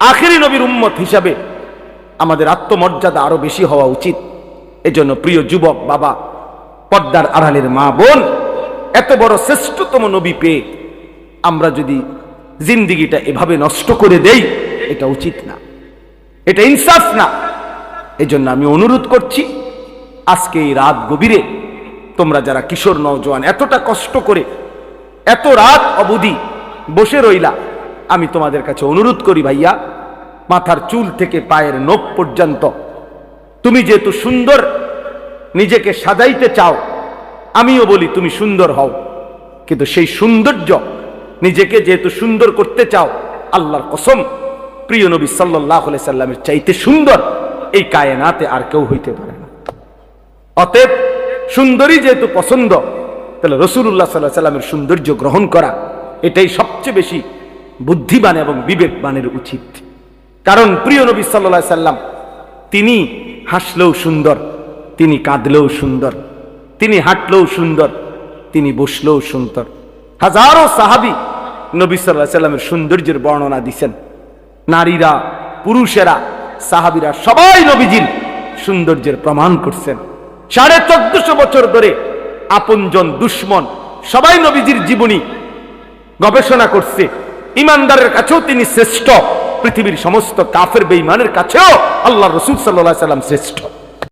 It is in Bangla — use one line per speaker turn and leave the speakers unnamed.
আখেরি নবীর উম্মত হিসাবে আমাদের আত্মমর্যাদা আরো বেশি হওয়া উচিত। এজন্য প্রিয় যুবক বাবা, পর্দার আড়ালের মা বোন, এত বড় শ্রেষ্ঠতম নবী পেয়ে আমরা যদি জিন্দিগিটা এভাবে নষ্ট করে দেই, এটা উচিত না, এটা ইনসাফ না। এজন্য আমি অনুরোধ করছি, আজকে এই রাত গভীরে তোমরা যারা কিশোর নওজোয়ান এতটা কষ্ট করে এত রাত অবধি বসে রইলা, আমি তোমাদের কাছে অনুরোধ করি ভাইয়া, মাথার চুল থেকে পায়ের নখ পর্যন্ত তুমি যেহেতু সুন্দর নিজেকে সাজাইতে চাও, আমিও বলি তুমি সুন্দর হও, কিন্তু সেই সৌন্দর্য নিজেকে যেহেতু সুন্দর করতে চাও, আল্লাহর কসম প্রিয় নবী সাল্লাল্লাহু আলাইহি সাল্লামের চাইতে সুন্দর এই কায়নাতে আর কেউ হইতে পারে না। অতএব সুন্দরী যেহেতু পছন্দ, তাহলে রাসূলুল্লাহ সাল্লাল্লাহু আলাইহি সাল্লামের সৌন্দর্য গ্রহণ করা এটাই সবচেয়ে বেশি বুদ্ধিমান এবং বিবেকবানের উচিত। কারণ প্রিয় নবী সাল্লাল্লাহু আলাইহি সাল্লাম তিনি হাসলেও সুন্দর, তিনি কাঁদলেও সুন্দর, তিনি হাঁটলেও সুন্দর, তিনি বসলেও সুন্দর। হাজারো সাহাবী নবী সাল্লাল্লাহু আলাইহি সাল্লামের সৌন্দর্যের বর্ণনা দিয়েছেন। নারীরা, পুরুষেরা, সাহাবীরা সবাই নবীজির সৌন্দর্যের প্রমাণ করছেন। 1450 বছর ধরে আপনজন দুশ্মন সবাই নবীজির জীবনী গবেষণা করছে। ইমানদারের কাছেও তিনি শ্রেষ্ঠ, পৃথিবীর সমস্ত কাফের বেঈমানের কাছেও আল্লাহর রাসূল সাল্লাল্লাহু আলাইহি সাল্লাম শ্রেষ্ঠ।